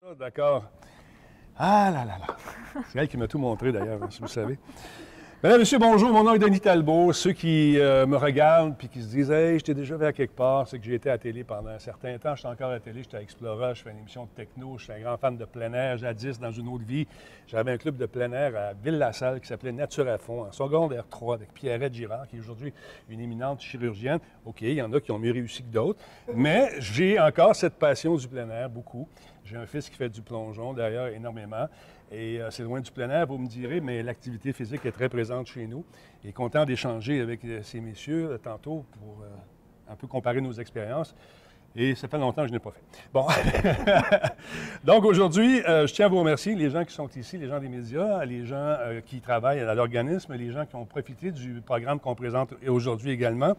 Ah, d'accord. Ah là là là. C'est elle qui m'a tout montré d'ailleurs, si vous savez. Mesdames, Messieurs, bonjour. Mon nom est Denis Talbot. Ceux qui me regardent et qui se disent « Hey, je t'ai déjà vu à quelque part », c'est que j'ai été à la télé pendant un certain temps. J'étais encore à la télé, j'étais à Explora, je fais une émission de techno, je suis un grand fan de plein air. Jadis, dans une autre vie, j'avais un club de plein air à Ville-la-Salle qui s'appelait Nature à fond, en secondaire 3, avec Pierrette Girard, qui est aujourd'hui une éminente chirurgienne. OK, il y en a qui ont mieux réussi que d'autres, mais j'ai encore cette passion du plein air, beaucoup. J'ai un fils qui fait du plongeon, d'ailleurs, énormément. Et c'est loin du plein air, vous me direz, mais l'activité physique est très présente chez nous. Et content d'échanger avec ces messieurs tantôt pour un peu comparer nos expériences. Et ça fait longtemps que je n'ai pas fait. Bon. Donc aujourd'hui, je tiens à vous remercier, les gens qui sont ici, les gens des médias, les gens qui travaillent à l'organisme, les gens qui ont profité du programme qu'on présente aujourd'hui également.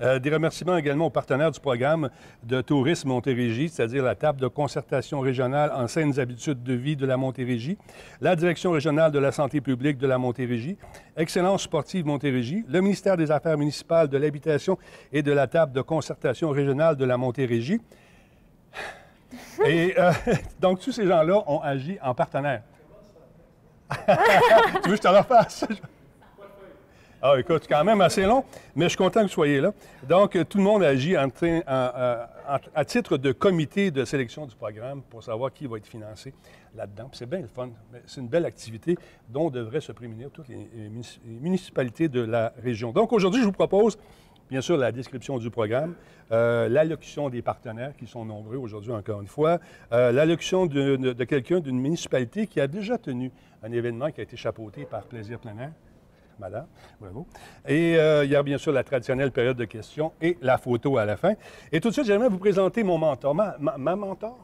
Des remerciements également aux partenaires du programme de tourisme Montérégie, c'est-à-dire la table de concertation régionale en saines habitudes de vie de la Montérégie, la direction régionale de la santé publique de la Montérégie, Excellence sportive Montérégie, le ministère des Affaires municipales, de l'Habitation et de la table de concertation régionale de la Montérégie. Et donc, tous ces gens-là ont agi en partenaire. Tu veux que je te le refasse? Ah, écoute, quand même assez long, mais je suis content que vous soyez là. Donc, tout le monde agit à titre de comité de sélection du programme pour savoir qui va être financé là-dedans. C'est bien le fun. C'est une belle activité dont devraient se prémunir toutes les municipalités de la région. Donc, aujourd'hui, je vous propose bien sûr, la description du programme, l'allocution des partenaires, qui sont nombreux aujourd'hui, encore une fois, l'allocution de quelqu'un d'une municipalité qui a déjà tenu un événement qui a été chapeauté par Plaisir Plein Air. Madame, bravo. Et il y a bien sûr la traditionnelle période de questions et la photo à la fin. Et tout de suite, j'aimerais vous présenter mon mentor, ma mentor.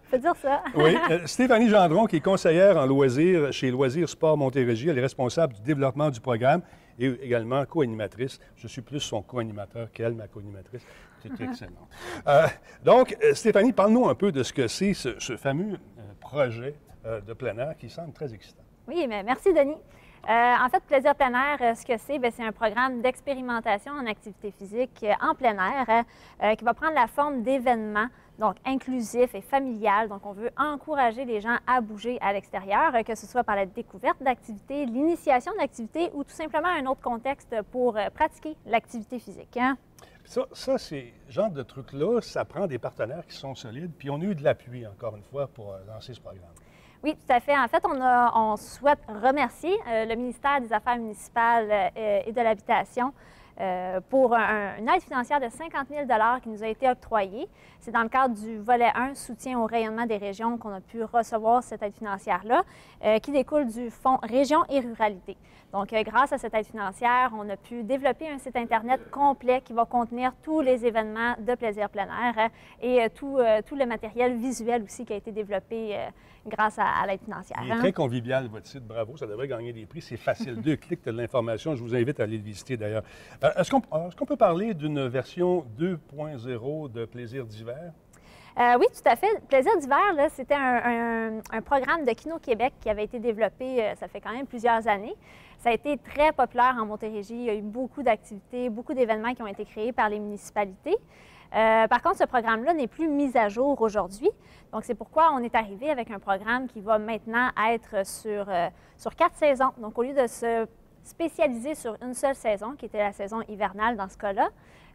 Faut dire ça. Oui, Stéphanie Gendron, qui est conseillère en loisirs chez Loisirs Sport Montérégie. Elle est responsable du développement du programme et également co-animatrice. Je suis plus son co-animateur qu'elle, ma co-animatrice. C'est excellent. Donc, Stéphanie, parle-nous un peu de ce que c'est ce fameux projet de plein air qui semble très excitant. Oui, mais merci, Denis. En fait, Plaisir Plein Air, ce que c'est un programme d'expérimentation en activité physique en plein air qui va prendre la forme d'événements, donc inclusifs et familial. Donc, on veut encourager les gens à bouger à l'extérieur, que ce soit par la découverte d'activités, l'initiation d'activités ou tout simplement un autre contexte pour pratiquer l'activité physique. Hein? Ça c'est genre de truc-là, ça prend des partenaires qui sont solides, puis on a eu de l'appui, encore une fois, pour lancer ce programme. Oui, tout à fait. En fait, on souhaite remercier le ministère des Affaires municipales et de l'Habitation pour une aide financière de 50 000 $ qui nous a été octroyée. C'est dans le cadre du volet 1, soutien au rayonnement des régions, qu'on a pu recevoir cette aide financière-là, qui découle du Fonds Région et Ruralité. Donc, grâce à cette aide financière, on a pu développer un site Internet complet qui va contenir tous les événements de Plaisir Plein Air et tout le matériel visuel aussi qui a été développé grâce à l'aide financière. Il est très convivial, votre site. Bravo, ça devrait gagner des prix. C'est facile. 2 clics, tu as de l'information. Je vous invite à aller le visiter, d'ailleurs. Est-ce qu'on peut parler d'une version 2.0 de Plaisir d'hiver? Oui, tout à fait. Plaisir d'hiver, c'était un programme de Kino Québec qui avait été développé, ça fait quand même plusieurs années. Ça a été très populaire en Montérégie. Il y a eu beaucoup d'activités, beaucoup d'événements qui ont été créés par les municipalités. Par contre, ce programme-là n'est plus mis à jour aujourd'hui. Donc, c'est pourquoi on est arrivé avec un programme qui va maintenant être sur 4 saisons. Donc, au lieu de se spécialiser sur une seule saison, qui était la saison hivernale dans ce cas-là,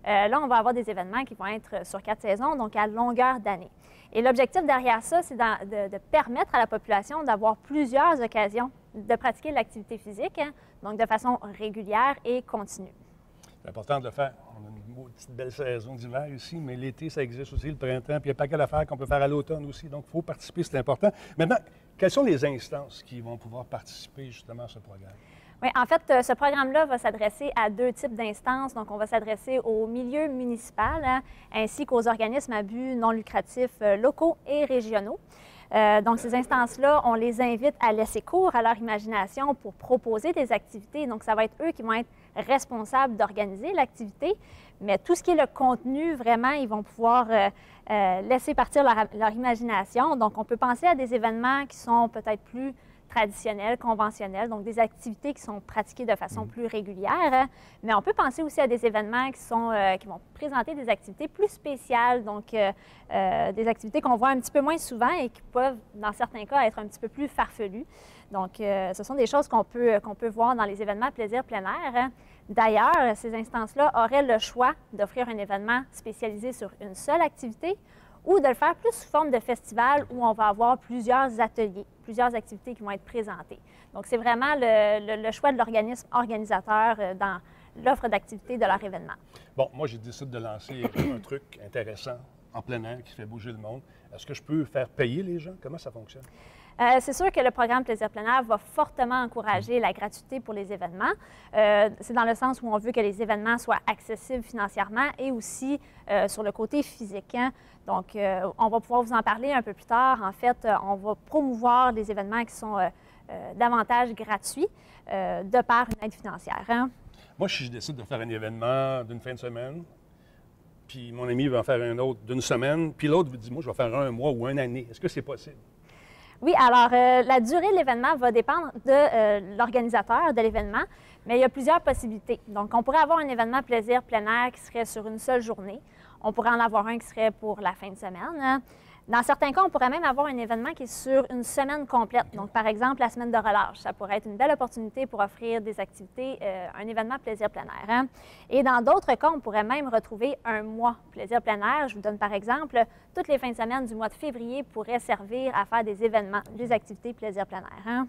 là, on va avoir des événements qui vont être sur 4 saisons, donc à longueur d'année. Et l'objectif derrière ça, c'est de permettre à la population d'avoir plusieurs occasions de pratiquer l'activité physique, hein, donc de façon régulière et continue. C'est important de le faire. On a une petite belle saison d'hiver ici, mais l'été, ça existe aussi, le printemps, puis il y a pas qu'à l'affaire qu'on peut faire à l'automne aussi. Donc, il faut participer, c'est important. Maintenant, quelles sont les instances qui vont pouvoir participer justement à ce programme? Oui, en fait, ce programme-là va s'adresser à 2 types d'instances. Donc, on va s'adresser au milieu municipal hein, ainsi qu'aux organismes à but non lucratif locaux et régionaux. Donc, ces instances-là, on les invite à laisser cours à leur imagination pour proposer des activités. Donc, ça va être eux qui vont être responsables d'organiser l'activité. Mais tout ce qui est le contenu, vraiment, ils vont pouvoir laisser partir leur imagination. Donc, on peut penser à des événements qui sont peut-être plus traditionnelles, conventionnelles, donc des activités qui sont pratiquées de façon plus régulière. Mais on peut penser aussi à des événements qui vont présenter des activités plus spéciales, donc des activités qu'on voit un petit peu moins souvent et qui peuvent, dans certains cas, être un petit peu plus farfelues. Donc, ce sont des choses qu'on peut voir dans les événements plaisir plein air. D'ailleurs, ces instances-là auraient le choix d'offrir un événement spécialisé sur une seule activité ou de le faire plus sous forme de festival où on va avoir plusieurs ateliers, plusieurs activités qui vont être présentées. Donc, c'est vraiment le choix de l'organisme organisateur dans l'offre d'activités de leur événement. Bon, moi, j'ai décidé de lancer un truc intéressant en plein air qui fait bouger le monde. Est-ce que je peux faire payer les gens? Comment ça fonctionne? C'est sûr que le programme Plaisir plein air va fortement encourager la gratuité pour les événements. C'est dans le sens où on veut que les événements soient accessibles financièrement et aussi sur le côté physique. Hein. Donc, on va pouvoir vous en parler un peu plus tard. En fait, on va promouvoir les événements qui sont davantage gratuits de par une aide financière. Hein. Moi, si je décide de faire un événement d'une fin de semaine, puis mon ami va en faire un autre d'une semaine, puis l'autre vous dit, moi, je vais faire un mois ou une année. Est-ce que c'est possible? Oui, alors la durée de l'événement va dépendre de l'organisateur de l'événement, mais il y a plusieurs possibilités. Donc, on pourrait avoir un événement plaisir plein air qui serait sur une seule journée. On pourrait en avoir un qui serait pour la fin de semaine. Dans certains cas, on pourrait même avoir un événement qui est sur une semaine complète. Donc, par exemple, la semaine de relâche. Ça pourrait être une belle opportunité pour offrir des activités, un événement plaisir plein air. Hein? Et dans d'autres cas, on pourrait même retrouver un mois plaisir plein air. Je vous donne par exemple, toutes les fins de semaine du mois de février pourraient servir à faire des événements, des activités plaisir plein air. Hein?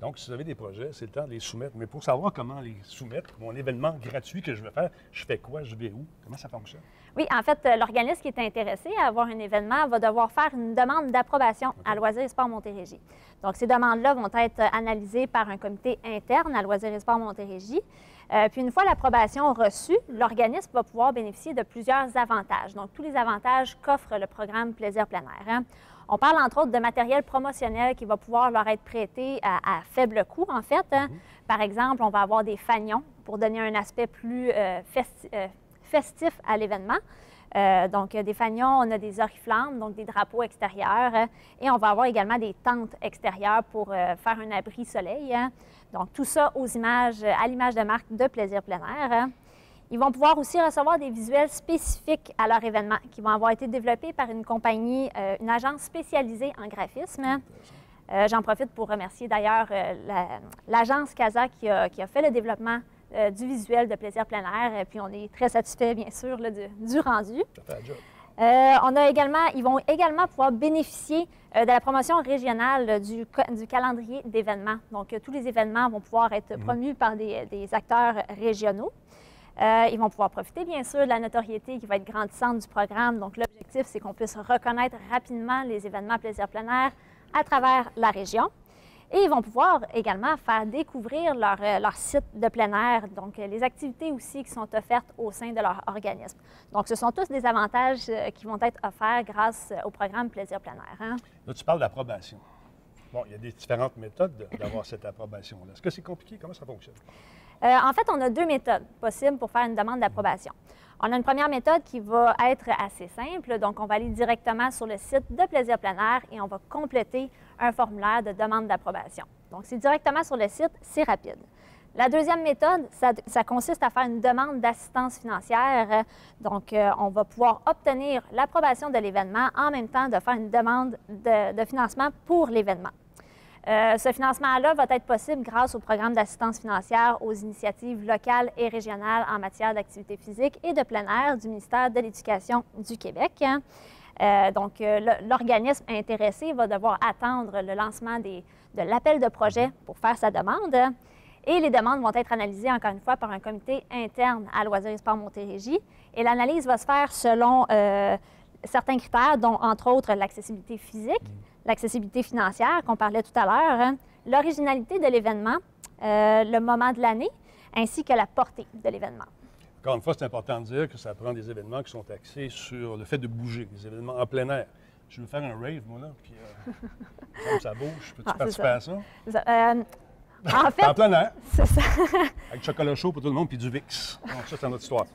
Donc, si vous avez des projets, c'est le temps de les soumettre. Mais pour savoir comment les soumettre, mon événement gratuit que je veux faire, je fais quoi? Je vais où? Comment ça fonctionne? Oui, en fait, l'organisme qui est intéressé à avoir un événement va devoir faire une demande d'approbation à Loisirs et Sports Montérégie. Donc, ces demandes-là vont être analysées par un comité interne à Loisirs et Sports Montérégie. Puis, une fois l'approbation reçue, l'organisme va pouvoir bénéficier de plusieurs avantages. Donc, tous les avantages qu'offre le programme Plaisir plein air. Hein. On parle entre autres de matériel promotionnel qui va pouvoir leur être prêté à faible coût, en fait. Hein. Par exemple, on va avoir des fanions pour donner un aspect plus festif à l'événement. Donc, des fanions, on a des oriflammes, donc des drapeaux extérieurs. Et on va avoir également des tentes extérieures pour faire un abri soleil. Hein. Donc, tout ça à l'image de marque de Plaisir plein air. Hein. Ils vont pouvoir aussi recevoir des visuels spécifiques à leur événement qui vont avoir été développés par une compagnie, une agence spécialisée en graphisme. J'en profite pour remercier d'ailleurs l'agence CASA qui a fait le développement du visuel de Plaisir plein air. Puis on est très satisfait, bien sûr, là, du rendu. Ça fait la job. Ils vont également pouvoir bénéficier de la promotion régionale du calendrier d'événements. Donc, tous les événements vont pouvoir être promus par des acteurs régionaux. Ils vont pouvoir profiter, bien sûr, de la notoriété qui va être grandissante du programme. Donc, l'objectif, c'est qu'on puisse reconnaître rapidement les événements plaisir plein air à travers la région. Et ils vont pouvoir également faire découvrir leur site de plein air, donc les activités aussi qui sont offertes au sein de leur organisme. Donc, ce sont tous des avantages qui vont être offerts grâce au programme Plaisir plein air. Hein? Là, tu parles d'approbation. Bon, il y a des différentes méthodes d'avoir cette approbation-là. Est-ce que c'est compliqué? Comment ça fonctionne? En fait, on a deux méthodes possibles pour faire une demande d'approbation. On a une première méthode qui va être assez simple. Donc, on va aller directement sur le site de Plaisir plein air et on va compléter un formulaire de demande d'approbation. Donc, c'est directement sur le site, c'est rapide. La deuxième méthode, ça consiste à faire une demande d'assistance financière. Donc, on va pouvoir obtenir l'approbation de l'événement en même temps de faire une demande de financement pour l'événement. Ce financement-là va être possible grâce au programme d'assistance financière aux initiatives locales et régionales en matière d'activité physique et de plein air du ministère de l'Éducation du Québec. Donc, l'organisme intéressé va devoir attendre le lancement de l'appel de projet pour faire sa demande. Et les demandes vont être analysées, encore une fois, par un comité interne à Loisirs et Sports Montérégie. Et l'analyse va se faire selon certains critères, dont, entre autres, l'accessibilité physique, l'accessibilité financière qu'on parlait tout à l'heure, hein, l'originalité de l'événement, le moment de l'année, ainsi que la portée de l'événement. Encore une fois, c'est important de dire que ça prend des événements qui sont axés sur le fait de bouger, des événements en plein air. Je veux faire un rave, moi, là, puis comme ça bouge. Peux-tu participer à ça? En fait, en plein air, c'est ça. avec du chocolat chaud pour tout le monde, puis du VIX. Donc ça, c'est notre histoire.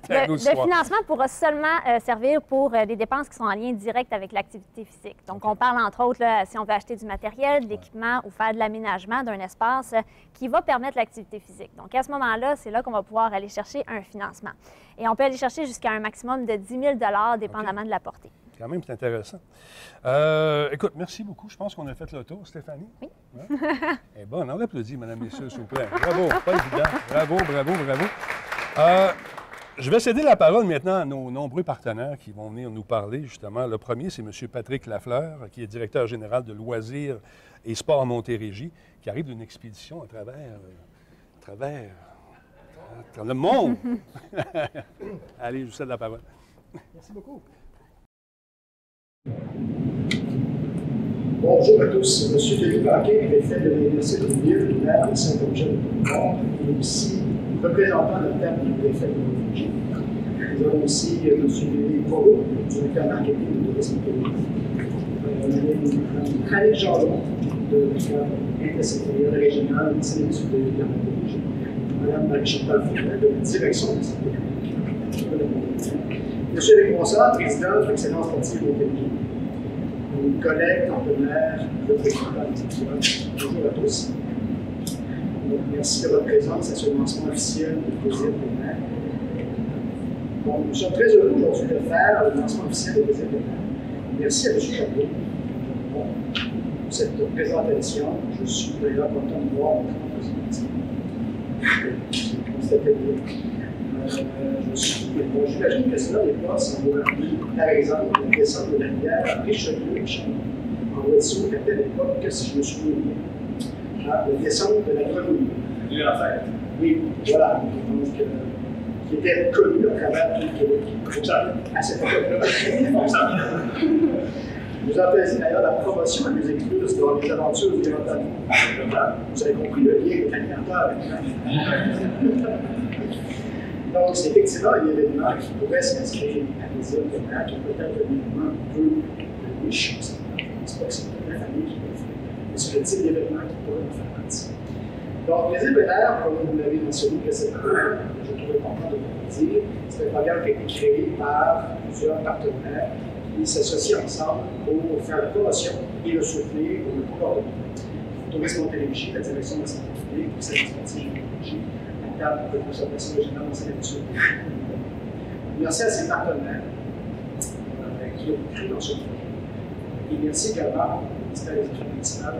Le financement pourra seulement servir pour les dépenses qui sont en lien direct avec l'activité physique. Donc, on parle entre autres, là, si on veut acheter du matériel, de l'équipement ou faire de l'aménagement d'un espace qui va permettre l'activité physique. Donc, à ce moment-là, c'est là qu'on va pouvoir aller chercher un financement. Et on peut aller chercher jusqu'à un maximum de 10 000 dépendamment de la portée. Quand même, c'est intéressant. Écoute, merci beaucoup. Je pense qu'on a fait le tour, Stéphanie. Oui. Ouais. Eh bon, on applaudit, mesdames, messieurs, s'il vous plaît. Bravo, pas évident. Bravo, bravo, bravo. Je vais céder la parole maintenant à nos nombreux partenaires qui vont venir nous parler, justement. Le premier, c'est M. Patrick Lafleur, qui est directeur général de Loisirs et Sports à Montérégie, qui arrive d'une expédition à travers le monde. Allez, je vous cède la parole. Merci beaucoup. Bonjour à tous. Monsieur Denis Paquet, préfet de l'Université de Lille, maire de Saint-Eugène-du-Pont, et aussi représentant de table du préfet de Montérégie. Nous avons aussi M. Denis Proulx, directeur marketing de Tourisme Québec. Mme Annick Jalon, de l'intersectoriel régional du Sénat de l'Île de Montérégie. Mme Marie-Chantal Foucault, de la direction de santé publique. M. Éric Monsard, président de l'Excellence sportive Montérégie. Nos collègues, partenaires, représentants. Bonjour à tous. Donc, merci de votre présence à ce lancement officiel du Plaisir plein air. Bon, nous sommes très heureux aujourd'hui de faire le lancement officiel du Plaisir plein air. Merci à M. Chapeau pour cette présentation. Je suis d'ailleurs content de voir votre présentation. J'imagine que cela n'est pas sans vous rappeler, par exemple, la descente de la rivière à Richelieu et Chamon. En voiture, à telle époque, que si je me souviens bien, la descente de la grenouille. Oui, voilà. Donc, qui était connue à travers tout le Québec. À cette époque-là. Vous en faisiez d'ailleurs la promotion à mes excuses dans les aventures du Grand. Vous avez compris le lien de l'animateur avec Donc, c'est effectivement un événement qui pourrait s'inscrire à des événements qui peut être un événement un peu riche. Je ne pense pas que c'est toute la famille qui peut le faire, mais c'est le type d'événement qui pourrait en faire partie. Donc, les événements, comme vous l'avez mentionné précédemment, je trouve important de vous le dire, c'est un programme qui a été créé par plusieurs partenaires qui s'associent ensemble pour faire la promotion et le soutenir pour le comportement. Tourisme Montérégie, la direction de la santé publique, le service sportif de Montérégie, de conservation régionale dans cette émission. Merci à ses partenaires qui ont cru dans ce projet. Et merci également au ministère des Affaires municipales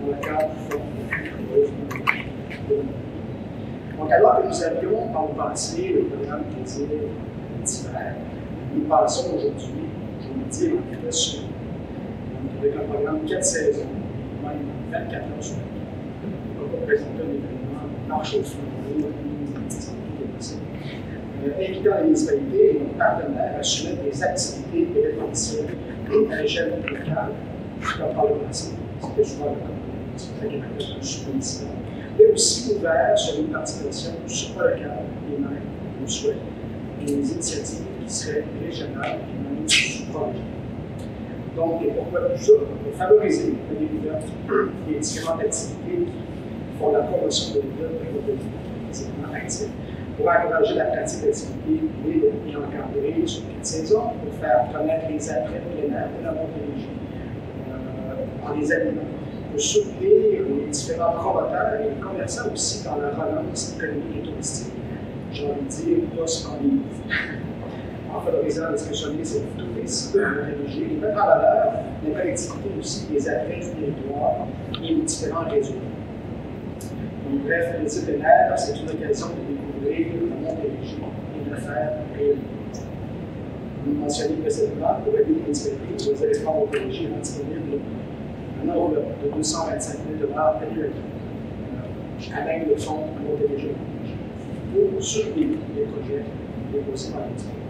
dans le cadre du fonds de. Donc, alors que nous avions dans le passé le programme Plaisir d'hiver, nous passons aujourd'hui, je vous le dis, en très sur. Donc, avec un programme 4 saisons, même 24 heures sur 24. On va présenter un événement marche au flambeau, invitant les municipalités et nos partenaires à soumettre des activités événementielles à l'échelle locale, comme par le passé, c'était souvent le cas, mais aussi ouvert sur une participation supralocale et même, on souhaite, des initiatives qui seraient régionales et même supralocales. Donc, et pourquoi tout ça? Pour favoriser la découverte des différentes activités qui font la promotion de l'île, c'est vraiment actif, pour encourager la pratique d'activités et encadrer sur cette saison, pour faire connaître les attraits plein air de la Montérégie en les animant, pour soutenir les différents promoteurs et les commerçants aussi dans la relance économique et touristique. J'ai envie de dire, pas sans livre. En favorisant l'excursionnisme et le tourisme de la Montérégie, et mettre en valeur les collectivités aussi, les attraits du territoire et les différents réseaux. Donc, bref, le type de l'air, c'est une occasion de découvrir la Montérégie et de le faire réellement. Vous mentionnez précédemment, pour aider les municipalités, les éléments Montérégie sont disponibles un enveloppe de 225 000 annuellement à l'aide de fonds Montérégie pour soutenir les projets déposés par les municipalités.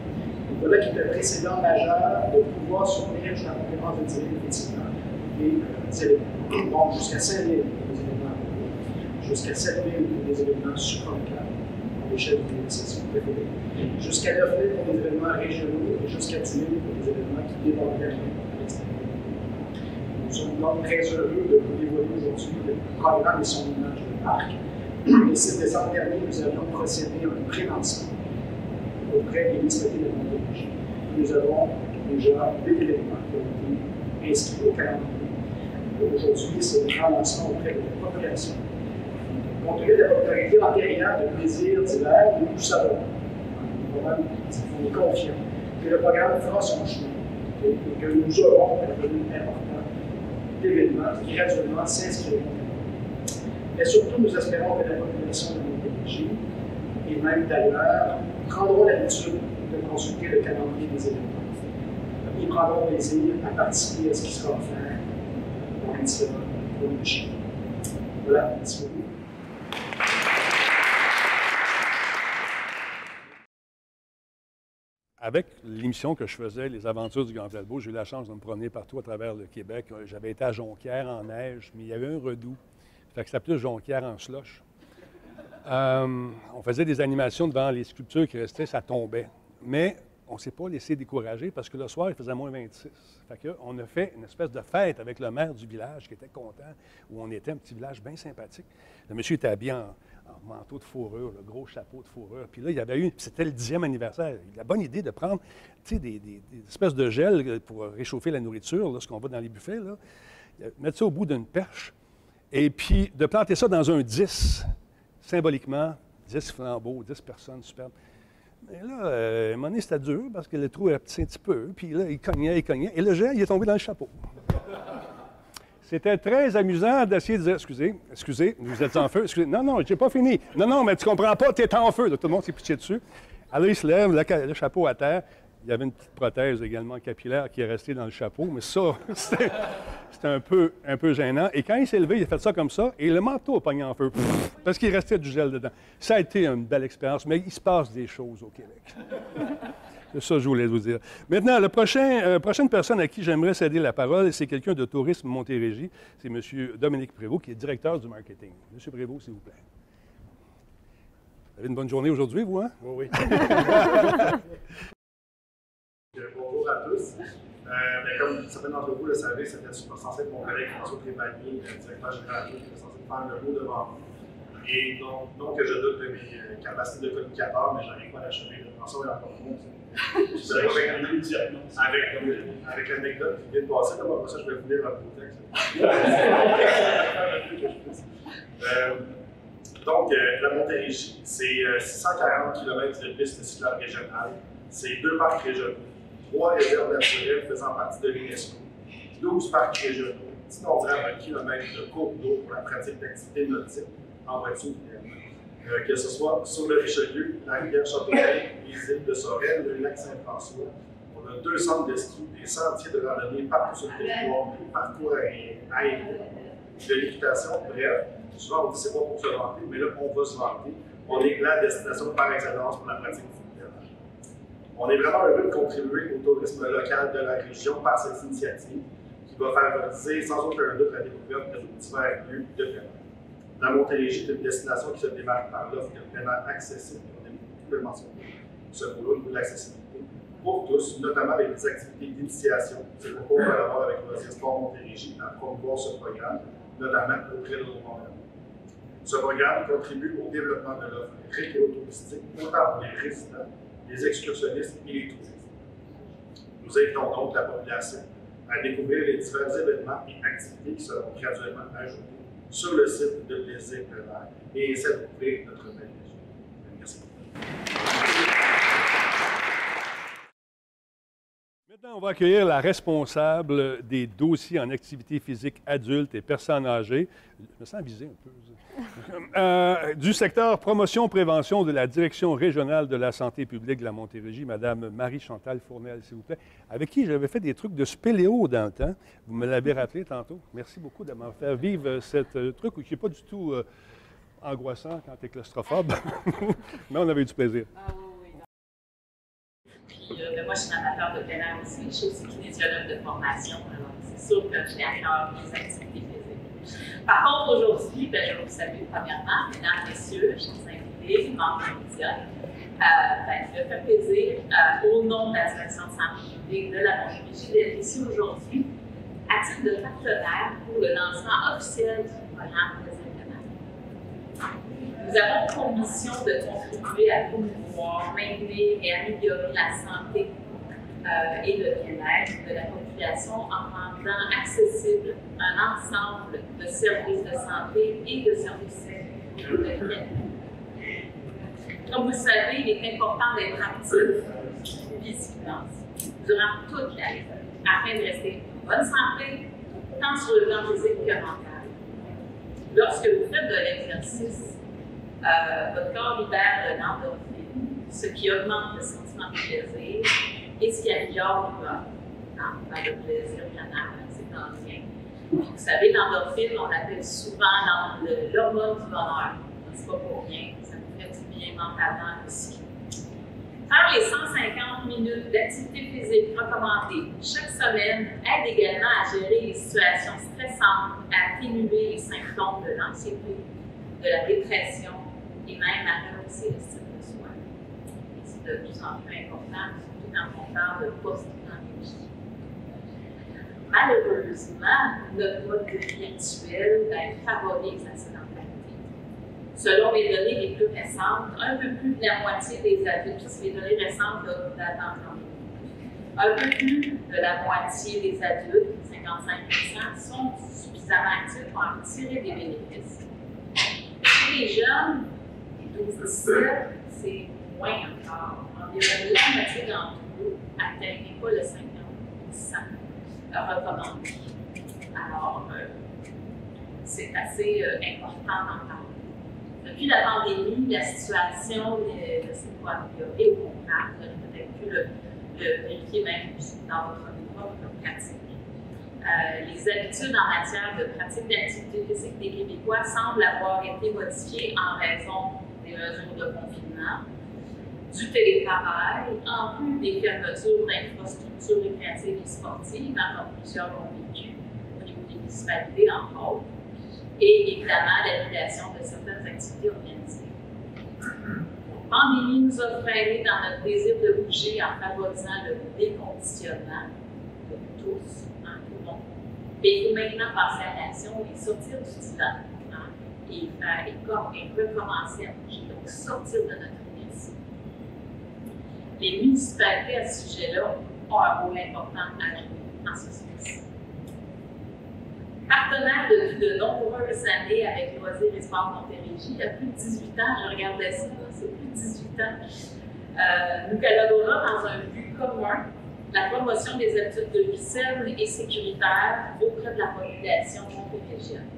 Donc, voilà qui est un précédent majeur de pouvoir soutenir, je la conférence de dire effectivement, les éléments. Donc, jusqu'à 5 000 jusqu'à 7 000 pour des événements supralocaux à l'échelle de l'organisation préférée, jusqu'à 9 000 pour des événements régionaux et jusqu'à 10 000 pour des événements qui déborderaient à l'extérieur. Nous sommes donc très heureux de vous dévoiler aujourd'hui le programme et son image de marque Le 6 décembre dernier, nous avions procédé à un pré-lancement auprès des municipalités de Montérégie. Nous avons déjà 8 événements qui ont été inscrits au calendrier. Aujourd'hui, c'est le grand lancement auprès de la population. Compte tenu de la popularité antérieure de plaisir d'hiver, nous savons, on est confiants, que le programme fera son chemin et que nous aurons un volume important d'événements qui graduellement s'inscriront. Mais surtout, nous espérons que la population de Montérégie, et même d'ailleurs, prendront l'habitude de consulter le calendrier des événements. Ils prendront plaisir à participer à ce qui sera offert dans les différents produits. Voilà, merci beaucoup. Avec l'émission que je faisais, Les Aventures du Grand Talbot, j'ai eu la chance de me promener partout à travers le Québec. J'avais été à Jonquière en neige, mais il y avait un redout. Fait que ça s'appelait Jonquière en slush. On faisait des animations devant les sculptures qui restaient, ça tombait. Mais on ne s'est pas laissé décourager parce que le soir, il faisait moins 26. Fait qu'on a fait une espèce de fête avec le maire du village qui était content, où on était un petit village bien sympathique. Le monsieur était habillé en manteau de fourrure, le gros chapeau de fourrure. Puis là, il y avait eu, c'était le 10e anniversaire. Il a la bonne idée de prendre des espèces de gel pour réchauffer la nourriture, lorsqu'on va dans les buffets, là. Mettre ça au bout d'une perche et puis de planter ça dans un 10, symboliquement, 10 flambeaux, 10 personnes superbes. Mais là, à un moment donné, c'était dur parce que le trou est petit un petit peu. Puis là, il cognait, et le gel, il est tombé dans le chapeau. C'était très amusant d'essayer de dire « Excusez, vous êtes en feu. Excusez, non, je n'ai pas fini. Non, mais tu comprends pas, tu es en feu. » Là, tout le monde s'est pitché dessus. Alors, il se lève, le chapeau à terre. Il y avait une petite prothèse également capillaire qui est restée dans le chapeau, mais ça, c'était un peu gênant. Et quand il s'est levé, il a fait ça comme ça, et le manteau a pogné en feu, parce qu'il restait du gel dedans. Ça a été une belle expérience, mais il se passe des choses au Québec. C'est ça que je voulais vous dire. Maintenant, la prochaine personne à qui j'aimerais céder la parole, c'est quelqu'un de Tourisme Montérégie. C'est M. Dominique Prévost, qui est directeur du marketing. M. Prévost, s'il vous plaît. Vous avez une bonne journée aujourd'hui, vous, hein? Oui. Bonjour à tous. Comme certains d'entre vous le savez, c'était censé être mon collègue François Trépanier, directeur général, qui était censé faire le mot devant vous. Et donc je doute de mes capacités de communicateur, mais j'arrive pas à l'achever. François est encore bon. Avec l'anecdote qui vient de passer, comme après ça, je vais vous lire un beau texte. La Montérégie, c'est 640 km de pistes cyclables régionales, c'est 2 parcs régionaux, 3 réserves naturelles faisant partie de l'UNESCO, 12 parcs régionaux, d'innombrables kilomètres de cours d'eau pour la pratique d'activités nautiques en voiture, que ce soit sur le Richelieu, la rivière Châteauguay, les îles de Sorel, le lac Saint-François. On a 2 centres de ski, des sentiers de randonnée partout sur le territoire, des parcours aériens, de l'équitation, bref. Souvent, on dit c'est pas pour se vanter, mais là, on va se vanter. On est la destination par excellence pour la pratique fluviale. On est vraiment heureux de contribuer au tourisme local de la région par cette initiative qui va favoriser sans aucun doute la découverte de divers lieux de plein air. La Montérégie est une destination qui se démarque par l'offre de plein air accessible, on a beaucoup de mentionner ce mot-là au niveau de l'accessibilité, pour tous, notamment avec des activités d'initiation. C'est pourquoi on collabore avec Loisirs Sport Montérégie à promouvoir ce programme, notamment auprès de nos membres. Ce programme contribue au développement de l'offre récréotouristique, autant pour les résidents, les excursionnistes et les touristes. Nous invitons donc la population à découvrir les divers événements et activités qui seront graduellement ajoutés sur le site de Plaisir plein air et essayer de découvrir notre belle région. Merci. Maintenant, on va accueillir la responsable des dossiers en activité physique adultes et personnes âgées. Je me sens visé un peu. Du secteur promotion-prévention de la Direction régionale de la santé publique de la Montérégie, Mme Marie-Chantal Fournel, s'il vous plaît, avec qui j'avais fait des trucs de spéléo dans le temps. Vous me l'avez rappelé tantôt. Merci beaucoup de m'avoir fait vivre ce truc qui n'est pas du tout angoissant quand tu es claustrophobe, mais on avait eu du plaisir. Puis, moi, je suis un amateur de plein air aussi. Je suis aussi kinésiologue de formation. Alors, c'est sûr que j'ai à cœur les activités physiques. Par contre, aujourd'hui, je vais vous saluer premièrement, mesdames, messieurs, chers invités, membres médias. Il me fait plaisir, au nom de la Direction de santé publique de la Montérégie, d'être ici aujourd'hui à titre de partenaire pour le lancement officiel du programme Plaisir plein air. Nous avons pour mission de contribuer à promouvoir, maintenir et améliorer la santé et le bien-être de la population en rendant accessible un ensemble de services de santé et de services de bien-être. Comme vous le savez, il est important d'être actif, vigilant, durant toute la vie, afin de rester en bonne santé, tant sur le plan physique que mental. Lorsque vous faites de l'exercice, votre corps libère de l'endorphine, ce qui augmente le sentiment de plaisir et ce qui améliore l'humeur. Dans le plaisir, c'est dans le bien. Vous savez, l'endorphine, on l'appelle souvent l'hormone du bonheur. C'est pas pour rien, ça nous fait du bien mentalement aussi. Faire les 150 minutes d'activité physique recommandées chaque semaine aide également à gérer les situations stressantes, à atténuer les symptômes de l'anxiété, de la dépression et même à rehausser l'estime de soi. Et c'est de plus en plus important, surtout quand on parle de post-pandémie. Malheureusement, notre mode de vie actuel favorise la sédentarité. Selon les données les plus récentes, un peu plus de la moitié des adultes, ça c'est les données récentes d'avant pandémie, un peu plus de la moitié des adultes, 55%, sont suffisamment actifs pour en tirer des bénéfices. Chez les jeunes, les 12-17, c'est moins encore. Environ la moitié d'entre eux n'atteignent pas le 50% recommandé. Alors, c'est assez important d'en parler. Depuis la pandémie, la situation ne s'est pas améliorée, au contraire, vous aurez peut-être pu le vérifier même dans votre propre pratique. Les habitudes en matière de pratique d'activité physique des Québécois semblent avoir été modifiées en raison des mesures de confinement, du télétravail, en plus des fermetures d'infrastructures récréatives et sportives, comme plusieurs l'ont vécu au niveau des municipalités, entre autres, et évidemment l'annulation de certaines activités organisées. La pandémie nous a freinés dans notre désir de bouger en favorisant le déconditionnement de tous, tout le monde. Mais il faut maintenant passer à l'action et sortir du divan et recommencer à bouger, donc sortir de notre inertie. Les municipalités à ce sujet-là ont un rôle important à jouer en ce sens. Partenaire depuis de nombreuses années avec Loisirs et Sports Montérégie, il y a plus de 18 ans, je regardais ça, c'est plus de 18 ans, nous collaborons dans un but commun, la promotion des habitudes de vie saines et sécuritaires auprès de la population montérégienne.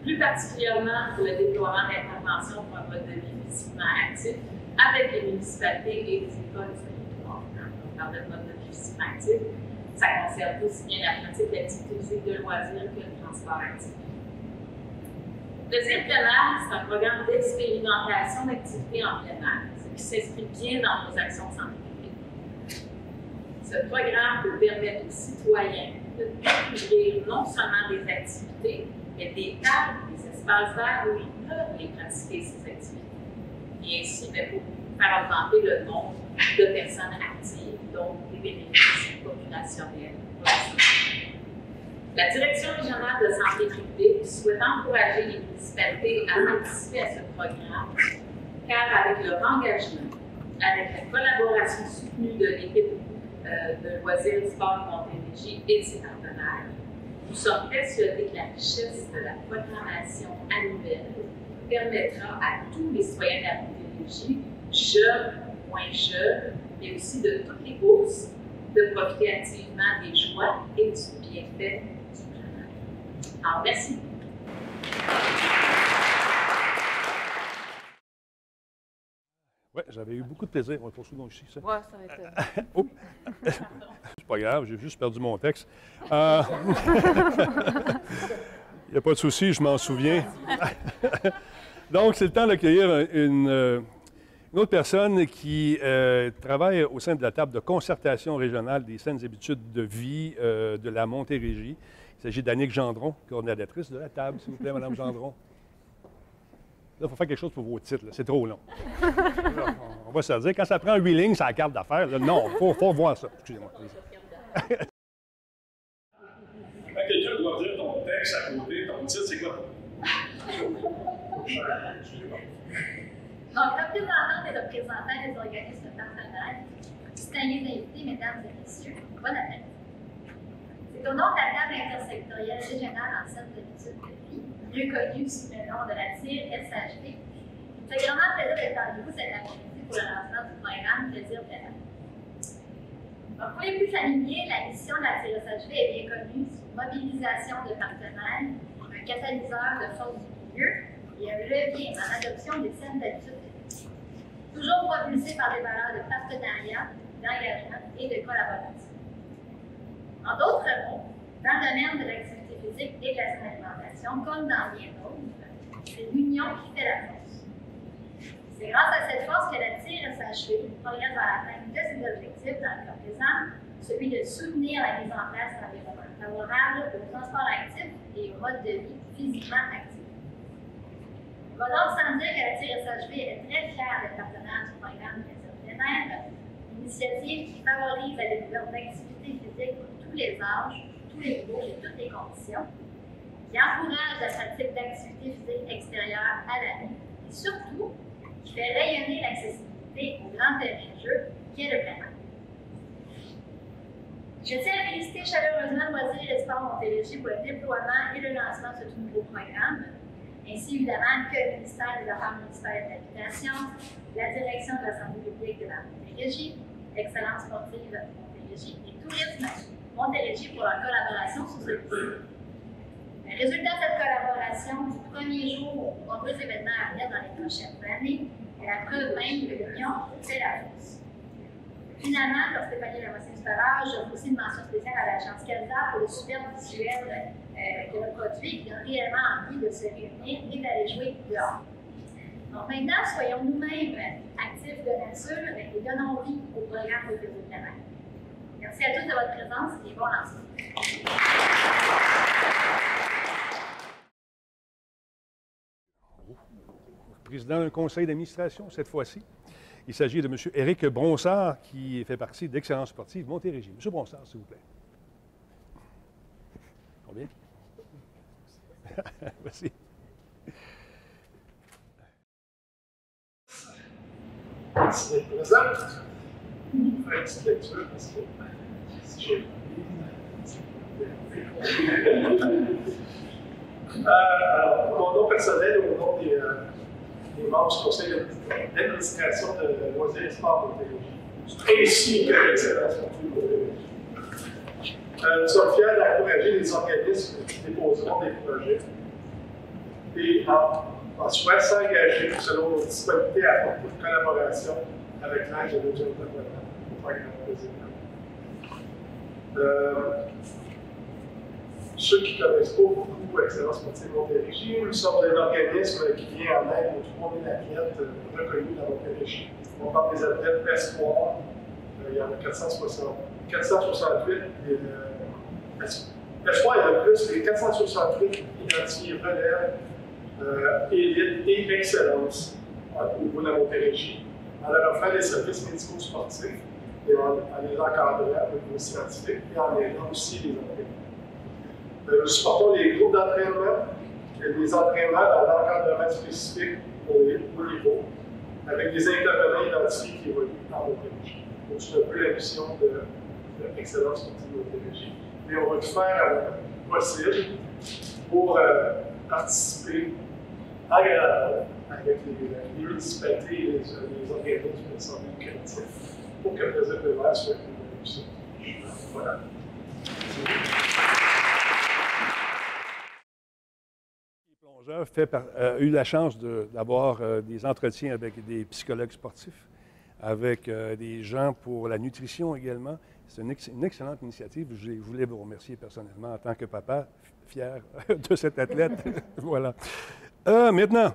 Plus particulièrement pour le déploiement d'interventions pour un mode de vie physiquement actif avec les municipalités et les écoles du territoire. On parle de mode de vie physiquement actif. Ça concerne aussi bien la pratique d'activité physique de loisirs que le transport actif. Plaisir plein air, c'est un programme d'expérimentation d'activités en plein air, ce qui s'inscrit bien dans nos actions de santé publique. Ce programme peut permettre aux citoyens de découvrir non seulement des activités, mais des tables, des espaces verts où ils peuvent les pratiquer, ces activités. Et ainsi, pour faire augmenter le nombre de personnes actives, donc des bénéfices populationnels. La Direction régionale de santé publique souhaite encourager les municipalités à participer à ce programme, car avec leur engagement, avec la collaboration soutenue de l'équipe de Loisirs et Sports Montérégie et de ses partenaires, nous sommes persuadés que la richesse de la programmation annuelle permettra à tous les citoyens de la Montérégie, jeunes, moins jeunes, mais aussi de toutes les bourses, de profiter activement des joies et du bienfait du plein air. Alors, merci. Oui, j'avais eu beaucoup de plaisir. On va poursuivre donc ici. Ça. Ouais, ça va être. Oh. C'est pas grave, j'ai juste perdu mon texte. Il n'y a pas de souci, je m'en souviens. Donc, c'est le temps d'accueillir une autre personne qui travaille au sein de la table de concertation régionale des saines habitudes de vie de la Montérégie. Il s'agit d'Annick Gendron, coordonnatrice de la table, s'il vous plaît, Mme Gendron. Là, il faut faire quelque chose pour vos titres, c'est trop long. Là, on va se dire, quand ça prend 8 lignes, c'est la carte d'affaires. Non, il faut voir ça. Excusez-moi. Quand quelqu'un doit dire ton texte à côté, ton titre, c'est quoi? Donc, représentants et représentants des organismes partenaires, distingués invités, mesdames et messieurs, bon après-midi. C'est au nom de la table intersectorielle régionale en centre d'habitude de vie, mieux connue sous le nom de la TIR-SHV, c'est vraiment un plaisir d'être avec vous cet après-midi pour le lancement du programme Plaisir Pénal. Donc, pour les plus familiers, la mission de la TIR-SHV est bien connue sous mobilisation de partenaires, un catalyseur de force du milieu et un levier en adoption des saines d'habitude de vie. Toujours propulsé par des valeurs de partenariat, d'engagement et de collaboration. En d'autres mots, dans le domaine de l'activité physique et de la saine alimentation, comme dans bien d'autres, c'est l'union qui fait la force. C'est grâce à cette force que la TIR-SHV progresse vers l'atteinte de ses objectifs dans le cas présent, celui de soutenir la mise en place d'un environnement favorable au transport actif et au mode de vie physiquement actif. On va donc sans dire que la TIR-SHV est très fière d'être partenaire du programme Plaisir Plein Air, une initiative qui favorise la découverte d'activités physiques pour tous les âges, tous les niveaux et toutes les conditions, qui encourage la pratique d'activités physiques extérieures à l'année et surtout qui fait rayonner l'accessibilité au grand terrain de jeu qui est le plein air. Je tiens à féliciter chaleureusement Loisirs et Sport Montérégie pour le déploiement et le lancement de ce tout nouveau programme, ainsi évidemment que le ministère des Affaires municipales et de l'Habitation, la Direction de la santé publique de la Montérégie, Excellence sportive Montérégie et Tourisme Montérégie pour leur collaboration sur ce projet. Le résultat de cette collaboration du premier jour aux nombreux événements à venir dans les prochaines années est la preuve même que l'union fait la force. Finalement, comme Stéphanie l'a mentionné tout à l'heure, j'offre aussi une mention spéciale à l'agence CASA pour le superbe visuel qu'elle a produit, qui a réellement envie de se réunir et d'aller jouer dehors. Donc maintenant, soyons nous-mêmes actifs de nature et donnons vie au programme de Plaisir Plein Air. Merci à tous de votre présence et bon lancement. Président d'un conseil d'administration cette fois-ci. Il s'agit de M. Éric Bronsard, qui fait partie d'Excellence sportive Montérégie. M. Bronsard, s'il vous plaît. Combien? Merci. Merci d'être présent. Je vais faire une petite lecture parce que si j'ai alors, mon nom personnel au nom des membres du conseil d'administration de Loisirs et Sport Montérégie, ainsi que l'Excellence sportive Montérégie. Nous sommes fiers d'encourager les organismes qui déposeront des projets et en souhaitant s'engager selon nos disponibilités à apporter une collaboration avec l'aide de nos intervenants au programme Plaisir. Ceux qui ne connaissent pas beaucoup Excellence sportive Montérégie, nous sommes un organisme qui vient en aide aux 3000 athlètes reconnus dans Montérégie. On parle des athlètes espoirs, il y en a 468. Espoir, il y en a plus, les 468 identifiés relèvent élite et excellence au niveau de la Montérégie, en leur offrant des services médicaux sportifs et en les encadrant au niveau scientifique et en aidant aussi les entraîneurs. Nous supportons les groupes d'entraînement et les entraînements dans l'encadrement spécifique au niveau, avec des intervenants identifiés qui évoluent en Montérégie. Donc, c'est un peu la mission de l'Excellence sportive Montérégie. Et on va tout faire possible pour participer agréablement avec les municipalités et les organismes de santé lucratifs pour que le Plaisir Plein Air soit une réussite. Voilà. A eu la chance d'avoir des entretiens avec des psychologues sportifs, avec des gens pour la nutrition également. C'est une excellente initiative. Je voulais vous remercier personnellement en tant que papa, fier de cet athlète. Voilà. Maintenant,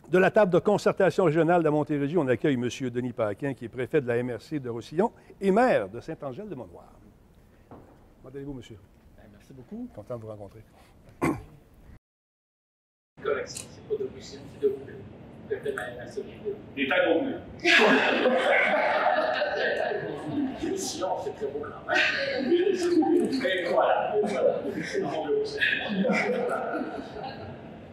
de la table de concertation régionale de Montérégie, on accueille M. Denis Paquin, qui est préfet de la MRC de Roussillon et maire de Saint-Angèle-de-Monnoir. Comment allez-vous, monsieur? Merci beaucoup. Content de vous rencontrer. Correction, c'est pas de Roussillon, c'est de Roussillon. Préfet de la MRC. Des têtes au bleu. Roussillon, c'est très beau quand même. Et voilà.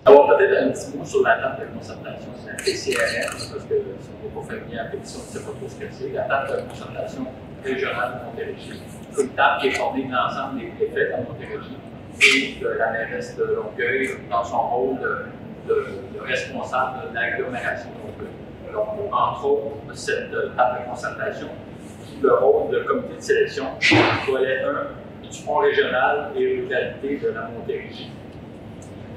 Alors, peut-être un petit mot sur la table de concertation, c'est un TCRM, parce que si on n'est pas familier avec ça, on ne sait pas trop ce que c'est. La table de concertation régionale de Montérégie. C'est une table qui est formée de l'ensemble des préfets de Montérégie et de la mairesse de Longueuil dans son rôle de responsable de l'agglomération de Longueuil. Donc, entre autres, cette table de concertation joue le rôle de comité de sélection, volet 1 du Fonds régional et ruralité de la Montérégie.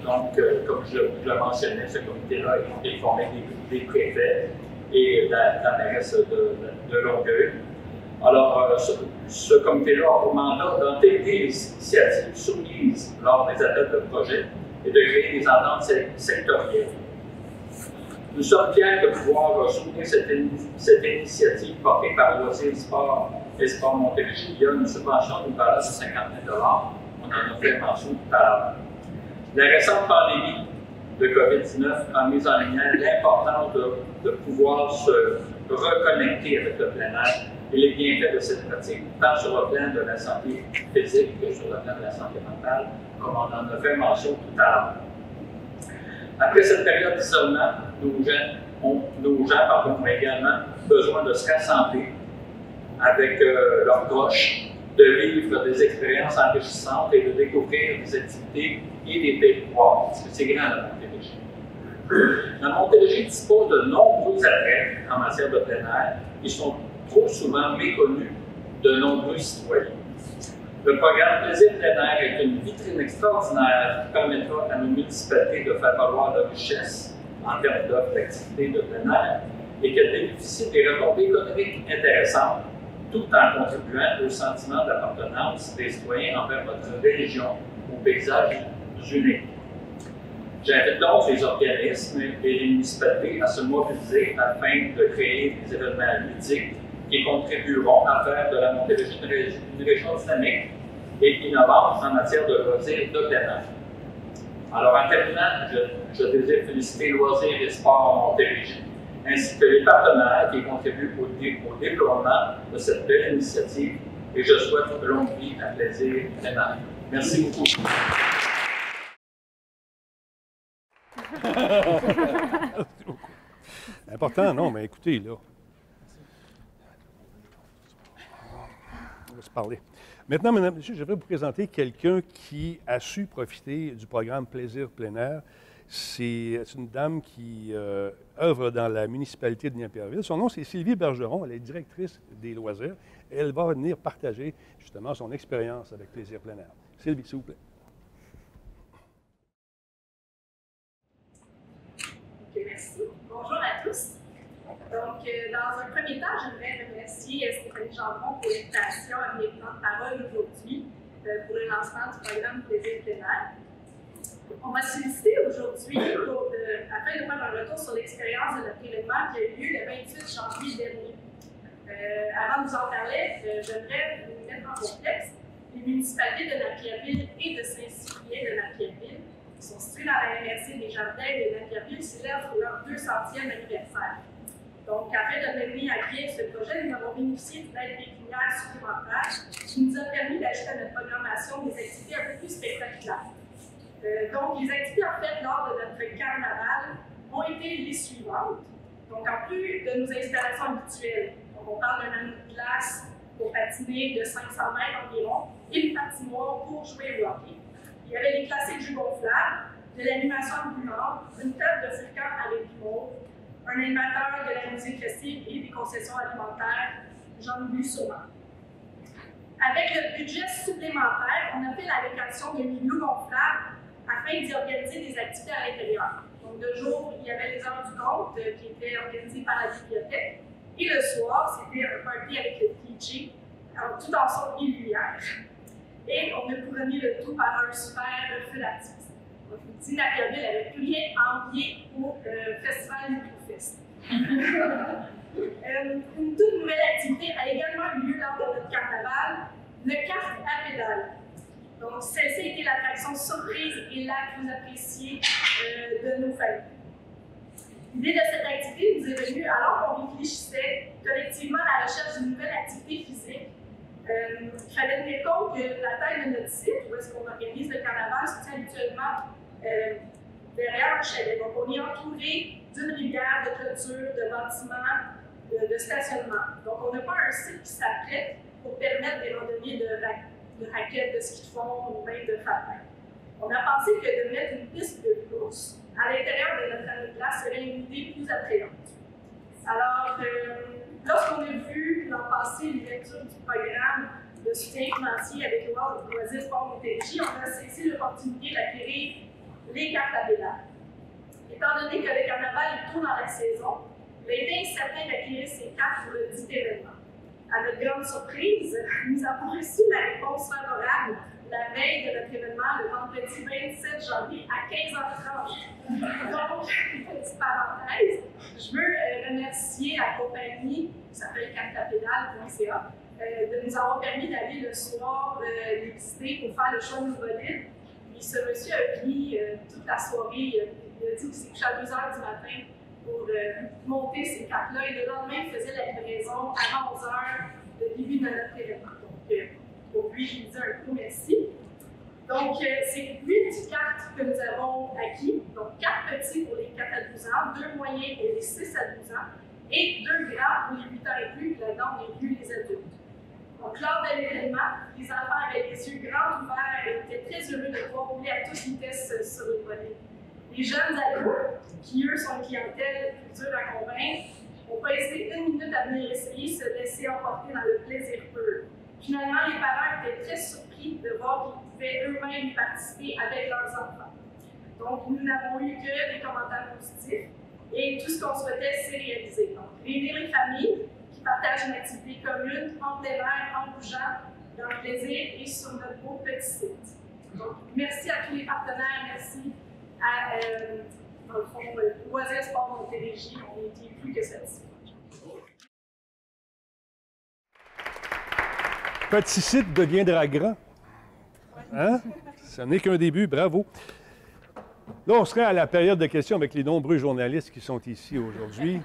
Donc, comme je le mentionnais, ce comité-là est formé des préfets et de la mairesse de Longueuil. Alors, ce comité-là a pour mandat d'entrer des initiatives soumises lors des appels de projet et de créer des ententes sectorielles. Nous sommes fiers de pouvoir soutenir cette initiative portée par Loisirs Sport et Sport Montérégie. Il y a une subvention d'une valeur de 50 000 $. On en a fait mention tout à l'heure. La récente pandémie de COVID-19 a mis en lumière l'importance de pouvoir se reconnecter avec le plein air et les bienfaits de cette pratique, tant sur le plan de la santé physique que sur le plan de la santé mentale, comme on en a fait mention tout à l'heure. Après cette période d'isolement, nos gens ont également besoin de se rassembler avec leurs proches, de vivre des expériences enrichissantes et de découvrir des activités et des territoires, parce que c'est grand la Montérégie. La Montérégie dispose de nombreux attraits en matière de plein air qui sont trop souvent méconnus de nombreux citoyens. Le programme Plaisir plein air est une vitrine extraordinaire qui permettra à nos municipalités de faire valoir leur richesse en termes d'offres d'activités de plein air et qu'elle bénéficie des retombées économiques intéressantes, tout en contribuant au sentiment d'appartenance des citoyens envers notre région, au paysage unique. J'invite donc les organismes et les municipalités à se mobiliser afin de créer des événements ludiques qui contribueront à faire de la Montérégie une région dynamique et innovante en matière de loisirs de plein air. Alors, en terminant, je désire féliciter Loisirs et Sport Montérégie, ainsi que les partenaires qui contribuent au déploiement de cette belle initiative et je souhaite une longue vie à Plaisir plein air. Merci beaucoup. Important, non, mais écoutez, là. On va se parler. Maintenant, mesdames et messieurs, je vais vous présenter quelqu'un qui a su profiter du programme Plaisir plein air. C'est une dame qui œuvre dans la municipalité de Niapierville. Son nom, c'est Sylvie Bergeron. Elle est directrice des loisirs. Et elle va venir partager justement son expérience avec Plaisir plein air. Sylvie, s'il vous plaît. Okay, merci. Bonjour à tous. Donc, dans un premier temps, j'aimerais remercier Stéphanie Gendron pour l'invitation à venir prendre parole aujourd'hui pour le lancement du programme Plaisir plein air. On va se féliciter aujourd'hui afin de faire un retour sur l'expérience de notre événement qui a eu lieu le 28 janvier dernier. Avant de vous en parler, j'aimerais vous mettre en contexte. Les municipalités de Napierville et de Saint-Cyprien de Napierville, qui sont situées dans la MRC des Jardins de Napierville, célèbrent leur 200e anniversaire. Donc, afin de mener à bien ce projet, nous avons bénéficié d'une aide pécuniaire supplémentaire qui nous a permis d'ajouter à notre programmation des activités un peu plus spectaculaires. Donc, les activités en fait lors de notre carnaval ont été les suivantes. Donc, en plus de nos installations habituelles, donc on parle d'un anneau de glace pour patiner de 500 mètres environ et une patinoire pour jouer au hockey. Il y avait les classiques jeux gonflables, de l'animation ambulante, une table de feu camp avec l'humour, un animateur de la musique festive et des concessions alimentaires, j'en oublie sûrement. Avec le budget supplémentaire, on a fait la location de milieux gonflables afin d'y organiser des activités à l'intérieur. Donc, de jour, il y avait les heures du conte qui étaient organisées par la bibliothèque. Et le soir, c'était un party avec le DJ, tout en son et lumière. Et on a couronné le tout par un super feu d'artifice. Donc, je vous dis, Napierville n'avait plus rien envié au festival Microfest. Une toute nouvelle activité a également eu lieu lors de notre carnaval, le kart à pédale. Donc, celle-ci a été l'attraction surprise et la plus appréciée de nos familles. L'idée de cette activité nous est venue alors qu'on réfléchissait collectivement à la recherche d'une nouvelle activité physique. Il fallait tenir compte que la taille de notre site, où est-ce qu'on organise le carnaval, se tient habituellement derrière un chalet. Donc, on est entouré d'une rivière, de clôtures, de bâtiments, de stationnement. Donc, on n'a pas un site qui s'apprête pour permettre des randonnées de raquettes, de ski de fond ou même de patin. On a pensé que de mettre une piste de course à l'intérieur de notre année de place serait une idée plus attrayante. Alors, lorsqu'on a vu l'an passé l'ouverture du programme de soutien financier avec le Loisir Sport Montérégie, on a saisi l'opportunité d'acquérir les cartes à pédales. Étant donné que le carnaval est tôt dans la saison, il a été incertain d'acquérir ces cartes pour le dit événement. À notre grande surprise, nous avons reçu la réponse favorable la veille de notre événement, le vendredi 27 janvier à 15h30. Donc, petite parenthèse, je veux remercier la compagnie qui s'appelle cartapédale.ca de nous avoir permis d'aller le soir les visiter pour faire le show de bolide. Puis ce monsieur a pris toute la soirée, il a dit qu'il s'est couché à 2h du matin pour monter ces cartes-là. Et le lendemain, il faisait la livraison avant 11h, le début de notre événement. Donc, pour lui, je lui dis un gros merci. Donc, c'est 8 cartes que nous avons acquis. Donc, 4 petits pour les 4 à 12 ans, 2 moyens pour les 6 à 12 ans et 2 grands pour les 8 ans et plus, là-dedans, on inclut les adultes. Donc, lors de l'événement, les enfants avaient les yeux grands ouverts et étaient très heureux de pouvoir rouler à toute vitesse sur le volet. Les jeunes ados, qui eux sont une clientèle plus dure à convaincre, n'ont pas hésité 1 minute à venir essayer, se laisser emporter dans le plaisir pur. Finalement, les parents étaient très surpris de voir qu'ils pouvaient eux-mêmes y participer avec leurs enfants. Donc, nous n'avons eu que des commentaires positifs et tout ce qu'on souhaitait, c'est réalisé. Donc, réunir les familles qui partagent une activité commune, en plein air, en bougeant, dans le plaisir et sur notre beau petit site. Donc, merci à tous les partenaires, merci à, dans le fond, Loisir Sport Montérégie. On était plus que satisfaits. Petit site deviendra grand. Hein? Ça n'est qu'un début, bravo. Là, on serait à la période de questions avec les nombreux journalistes qui sont ici aujourd'hui.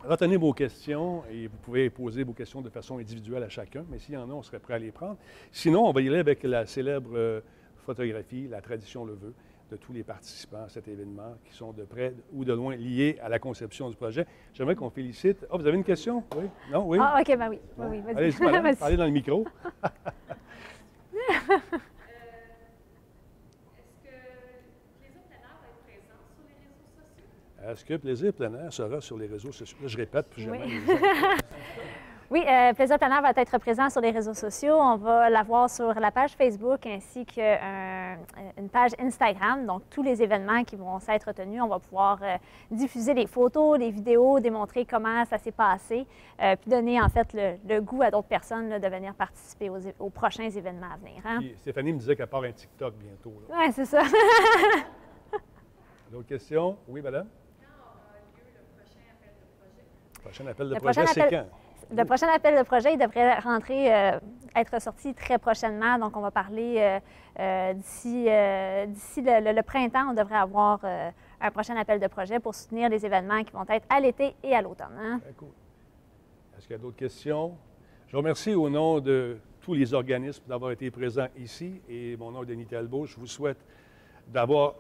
Retenez vos questions et vous pouvez poser vos questions de façon individuelle à chacun, mais s'il y en a, on serait prêt à les prendre. Sinon, on va y aller avec la célèbre photographie, la tradition le veut, de tous les participants à cet événement qui sont de près ou de loin liés à la conception du projet. J'aimerais qu'on félicite. Ah, vous avez une question? Oui? Non? Oui? Ah, OK, ben oui. Oui, vas-y. Allez-y, madame, parlez dans le micro. Est-ce que Plaisir Plein Air sera sur les réseaux sociaux? Là, je répète, puis jamais. Oui, oui Plaisir Plein Air va être présent sur les réseaux sociaux. On va l'avoir sur la page Facebook ainsi qu'une page Instagram. Donc, tous les événements qui vont s'être tenus, on va pouvoir diffuser les photos, les vidéos, démontrer comment ça s'est passé, puis donner en fait le goût à d'autres personnes là, de venir participer aux prochains événements à venir. Hein? Puis Stéphanie me disait qu'elle part un TikTok bientôt. Oui, c'est ça. D'autres questions? Oui, madame? Le prochain appel de projet, c'est quand? Le prochain appel de projet, il devrait rentrer, être sorti très prochainement. Donc, on va parler d'ici le printemps, on devrait avoir un prochain appel de projet pour soutenir les événements qui vont être à l'été et à l'automne. Hein? Très cool. Est-ce qu'il y a d'autres questions? Je vous remercie au nom de tous les organismes d'avoir été présents ici et mon nom est Denis Talbot. Je vous souhaite d'avoir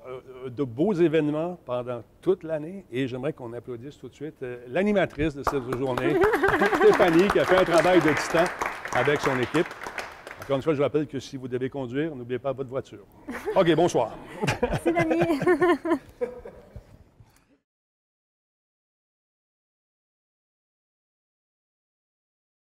de beaux événements pendant toute l'année. Et j'aimerais qu'on applaudisse tout de suite l'animatrice de cette journée, Stéphanie, qui a fait un travail de titan avec son équipe. Encore une fois, je vous rappelle que si vous devez conduire, n'oubliez pas votre voiture. OK, bonsoir. Merci, Denis.